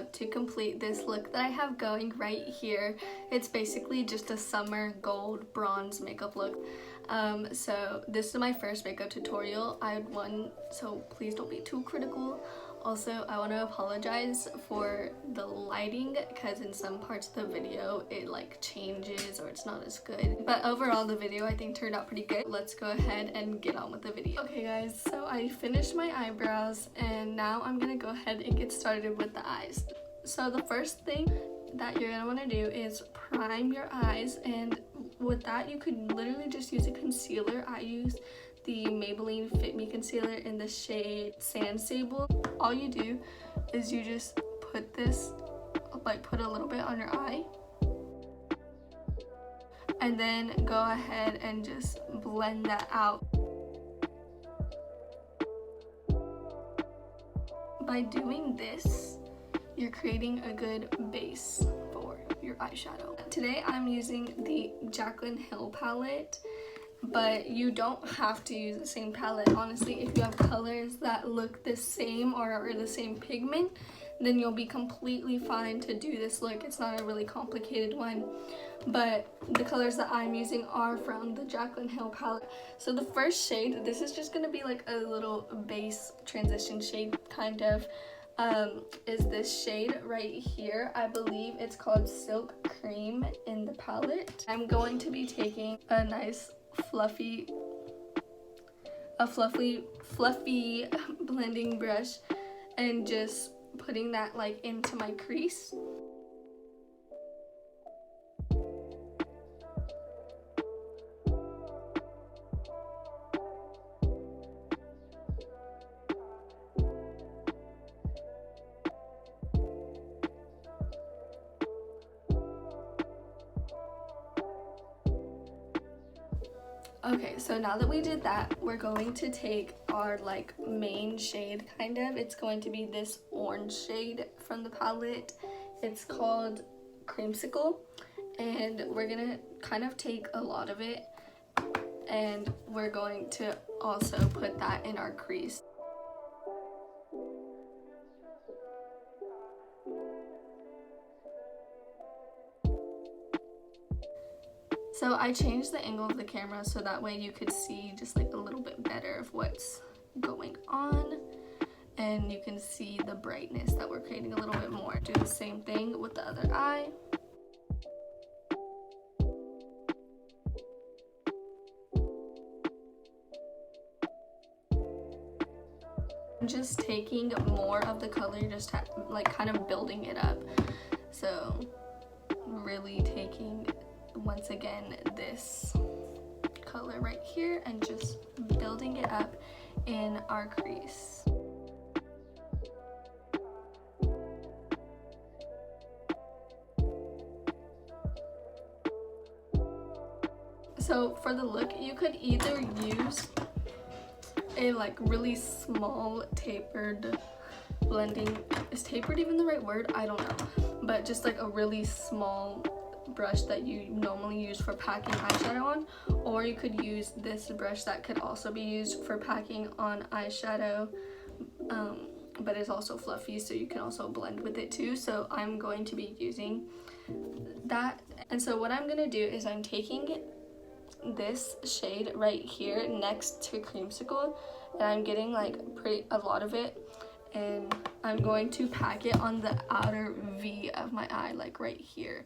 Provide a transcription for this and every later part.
so to complete this look that I have going right here, it's basically just a summer gold bronze makeup look. So this is my first makeup tutorial. I had one, so please don't be too critical. Also, I want to apologize for the lighting because in some parts of the video it like changes or it's not as good. But overall the video I think turned out pretty good. Let's go ahead and get on with the video. Okay guys, so I finished my eyebrows and now I'm gonna go ahead and get started with the eyes. So the first thing that you're gonna want to do is prime your eyes, and with that you could literally just use a concealer. I use the Maybelline Fit Me concealer in the shade Sand Sable. All you do is you just put this, like put a little bit on your eye, and then go ahead and just blend that out. By doing this, you're creating a good base for your eyeshadow. Today I'm using the Jaclyn Hill palette, but you don't have to use the same palette. Honestly, if you have colors that look the same or are the same pigment, then you'll be completely fine to do this look. It's not a really complicated one, but the colors that I'm using are from the Jaclyn Hill palette. So the first shade, this is just gonna be like a little base transition shade kind of, is this shade right here. I believe it's called Silk Cream in the palette. I'm going to be taking a nice fluffy blending brush and just putting that like into my crease. Okay, so now that we did that, we're going to take our like main shade kind of. It's going to be this orange shade from the palette. It's called Creamsicle, and we're gonna kind of take a lot of it and we're going to also put that in our crease. So I changed the angle of the camera so that way you could see just like a little bit better of what's going on, and you can see the brightness that we're creating a little bit more. Do the same thing with the other eye. I'm just taking more of the color, just like kind of building it up. So really taking, once again, this color right here and just building it up in our crease. So for the look, you could either use a like really small tapered blending, is tapered even the right word? I don't know, but just like a really small brush that you normally use for packing eyeshadow on, or you could use this brush that could also be used for packing on eyeshadow, but it's also fluffy, so you can also blend with it too. So I'm going to be using that. And so what I'm gonna do is I'm taking this shade right here next to Creamsicle, and I'm getting like a lot of it, and I'm going to pack it on the outer V of my eye, like right here.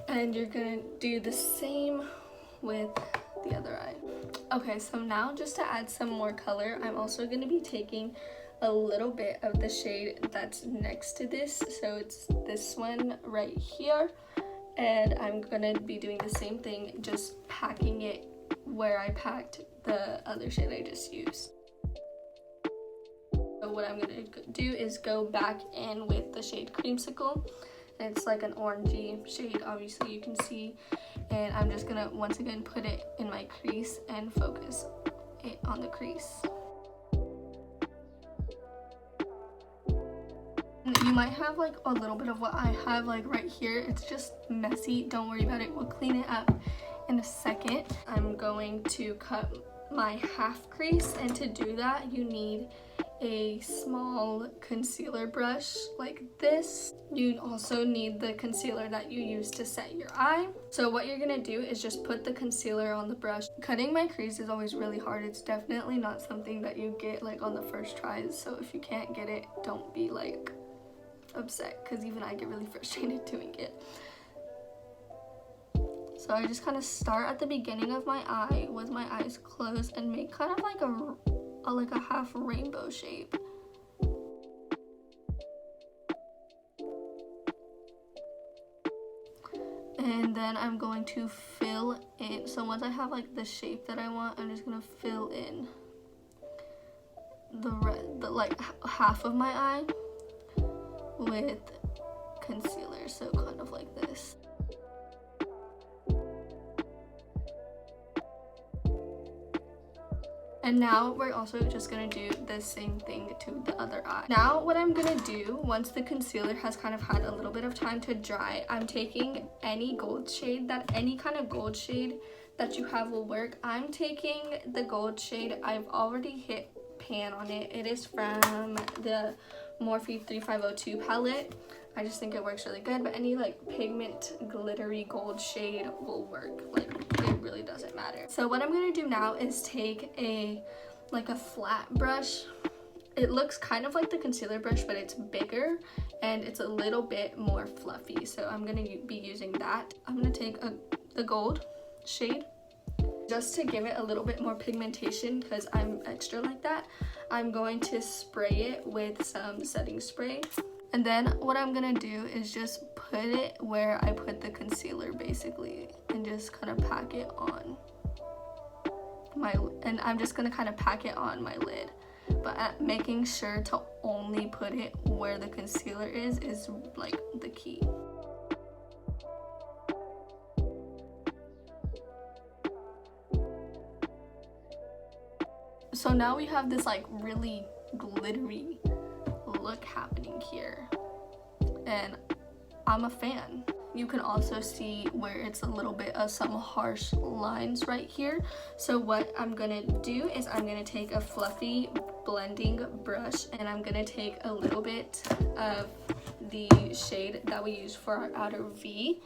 And you're gonna do the same with the other eye. Okay, so now just to add some more color, I'm also gonna be taking a little bit of the shade that's next to this. So it's this one right here. And I'm gonna be doing the same thing, just packing it where I packed the other shade I just used. So what I'm gonna do is go back in with the shade Creamsicle. It's like an orangey shade, obviously you can see, and I'm just gonna once again put it in my crease and focus it on the crease. You might have like a little bit of what I have like right here. It's just messy. Don't worry about it. We'll clean it up in a second. I'm going to cut my half crease, and to do that you need a small concealer brush like this. You also need the concealer that you use to set your eye. So what you're gonna do is just put the concealer on the brush. Cutting my crease is always really hard. It's definitely not something that you get like on the first tries, so if you can't get it, don't be like upset, because even I get really frustrated doing it. So I just kind of start at the beginning of my eye with my eyes closed and make kind of like a half rainbow shape. And then I'm going to fill in. So once I have like the shape that I want, I'm just gonna fill in the like half of my eye with concealer, so kind of like this. And now we're also just gonna do the same thing to the other eye. Now what I'm gonna do, once the concealer has kind of had a little bit of time to dry, I'm taking any gold shade, any kind of gold shade that you have will work. I'm taking the gold shade. I've already hit pan on it. It is from the Morphe 3502 palette. I just think it works really good, but any like pigment glittery gold shade will work. Like, it really doesn't matter. So what I'm gonna do now is take a flat brush. It looks kind of like the concealer brush, but it's bigger and it's a little bit more fluffy, so I'm gonna be using that. I'm gonna take the gold shade just to give it a little bit more pigmentation, because I'm extra like that. I'm going to spray it with some setting spray. And then what I'm gonna do is just put it where I put the concealer basically, and just kind of pack it on and I'm just gonna kind of pack it on my lid, but making sure to only put it where the concealer is like the key. So now we have this like really glittery look happening here, and I'm a fan. You can also see where it's a little bit of some harsh lines right here. So what I'm gonna do is I'm gonna take a fluffy blending brush, and I'm gonna take a little bit of the shade that we use for our outer V.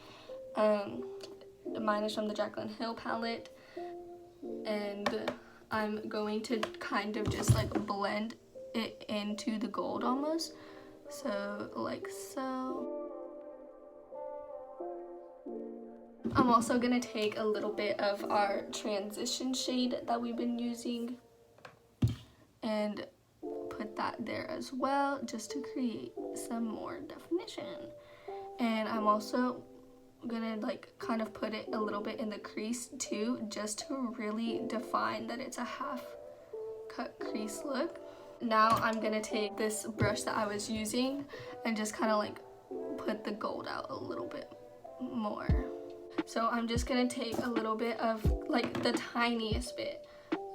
Mine is from the Jaclyn Hill palette, and I'm going to kind of just like blend it into the gold almost, so like so. I'm also gonna take a little bit of our transition shade that we've been using and put that there as well, just to create some more definition. And I'm also gonna like kind of put it a little bit in the crease too, just to really define that it's a half cut crease look. Now I'm gonna take this brush that I was using and just kind of like put the gold out a little bit more. So I'm just gonna take a little bit of like the tiniest bit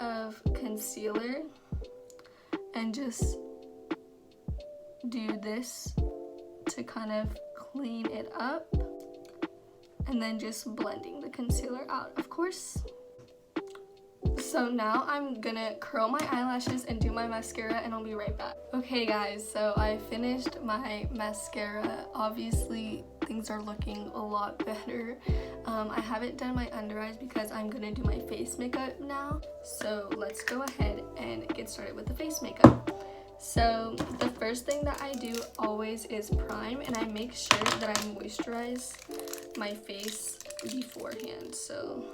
of concealer and just do this to kind of clean it up, and then just blending the concealer out, of course. So now I'm gonna curl my eyelashes and do my mascara, and I'll be right back. Okay guys, so I finished my mascara. Obviously things are looking a lot better. I haven't done my under eyes because I'm gonna do my face makeup now. So let's go ahead and get started with the face makeup. So the first thing that I do always is prime, and I make sure that I moisturize my face beforehand. So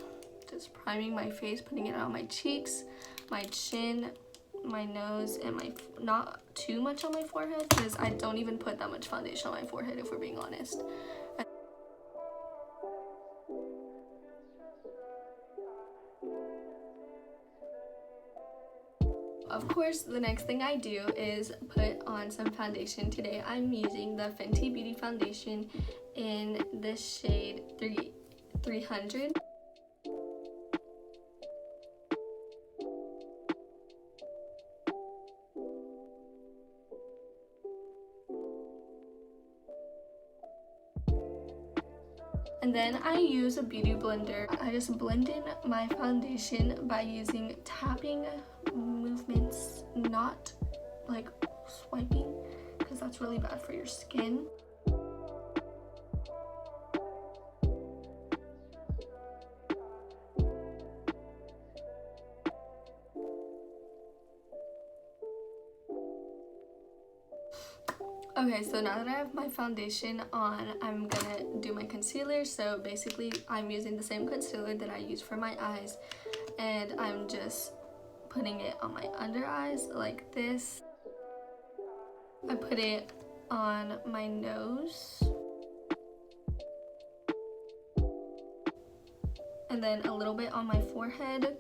just priming my face, putting it on my cheeks, my chin, my nose, and not too much on my forehead, because I don't even put that much foundation on my forehead, if we're being honest. Of course, the next thing I do is put on some foundation. Today I'm using the Fenty Beauty foundation in the shade 300. And then I use a beauty blender. I just blend in my foundation by using tapping movements, not like swiping, because that's really bad for your skin. Okay, so now that I have my foundation on, I'm gonna do my concealer. So basically, I'm using the same concealer that I use for my eyes, and I'm just putting it on my under eyes like this. I put it on my nose, and then a little bit on my forehead,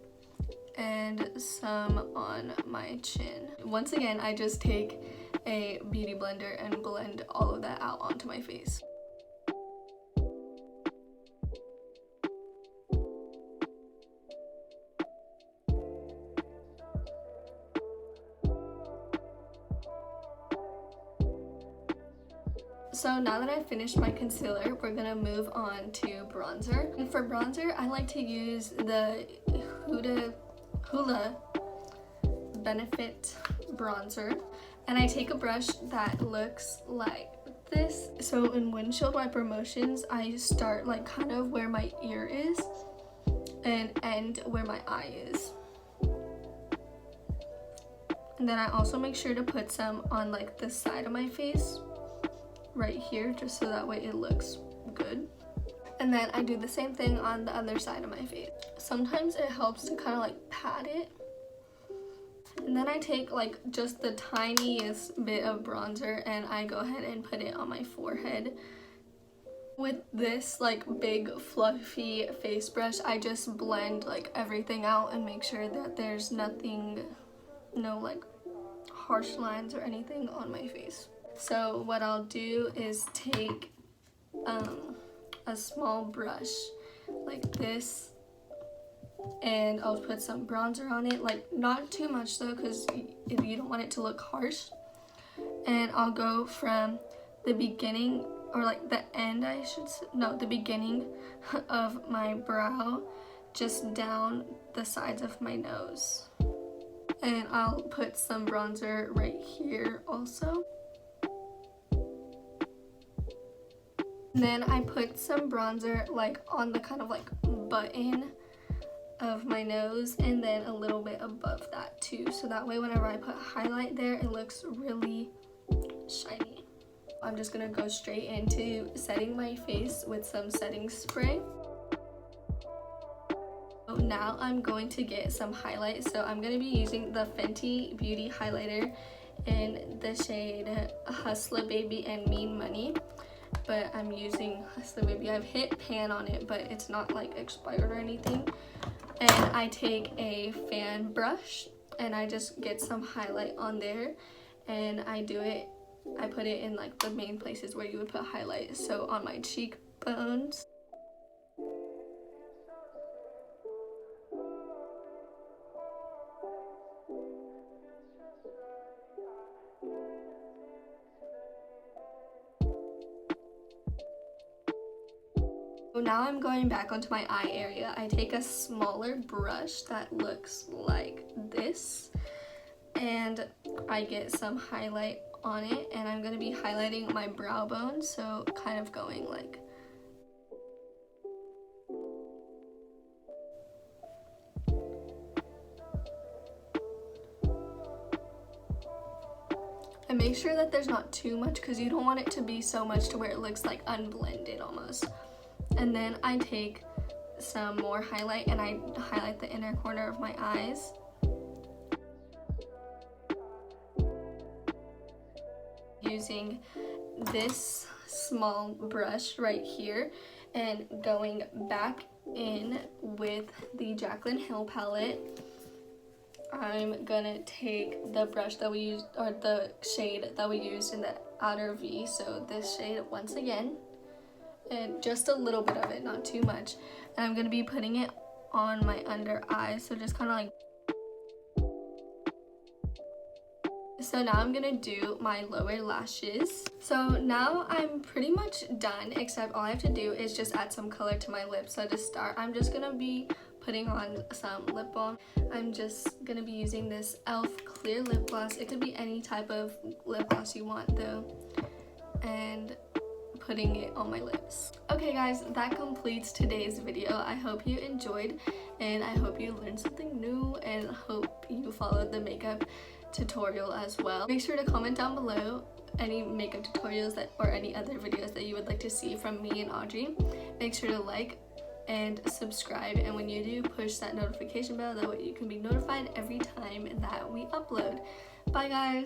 and some on my chin. Once again, I just take a beauty blender and blend all of that out onto my face. So now that I've finished my concealer, we're gonna move on to bronzer. And for bronzer, I like to use the Hoola Benefit bronzer. And I take a brush that looks like this. So in windshield wiper motions, I start like kind of where my ear is and end where my eye is. And then I also make sure to put some on like the side of my face, right here, just so that way it looks good. And then I do the same thing on the other side of my face. Sometimes it helps to kind of like pat it. And then I take like just the tiniest bit of bronzer and I go ahead and put it on my forehead. With this like big fluffy face brush, I just blend like everything out and make sure that there's nothing, no like harsh lines or anything on my face. So what I'll do is take a small brush like this, and I'll put some bronzer on it, like not too much though, because if you don't want it to look harsh. And I'll go from the beginning, or like the end, I should say, no, the beginning of my brow, just down the sides of my nose. And I'll put some bronzer right here also. And then I put some bronzer like on the kind of like button of my nose, and then a little bit above that too, so that way whenever I put highlight there, it looks really shiny. I'm just gonna go straight into setting my face with some setting spray. So now I'm going to get some highlight. So I'm gonna be using the Fenty Beauty highlighter in the shade Hustler Baby and Mean Money, but I'm using Hustler Baby. I've hit pan on it, but it's not like expired or anything. And I take a fan brush and I just get some highlight on there, and I put it in like the main places where you would put highlight, so on my cheekbones. So now I'm going back onto my eye area. I take a smaller brush that looks like this, and I get some highlight on it, and I'm going to be highlighting my brow bone, so kind of going like and make sure that there's not too much, because you don't want it to be so much to where it looks like unblended almost. And then I take some more highlight and I highlight the inner corner of my eyes. Using this small brush right here and going back in with the Jaclyn Hill palette. I'm gonna take the brush that we used, or the shade that we used in the outer V, so this shade once again, and just a little bit of it, not too much. And I'm gonna be putting it on my under eye, so just kind of like So now I'm gonna do my lower lashes. So now I'm pretty much done, except all I have to do is just add some color to my lips. So to start, I'm just gonna be putting on some lip balm. I'm just gonna be using this e.l.f. clear lip gloss. It could be any type of lip gloss you want though. And putting it on my lips. Okay guys, that completes today's video. I hope you enjoyed and I hope you learned something new and hope you followed the makeup tutorial as well. Make sure to comment down below any makeup tutorials that or any other videos that you would like to see from me and Audrey. Make sure to like and subscribe, and when you do, push that notification bell, that way you can be notified every time that we upload. Bye guys!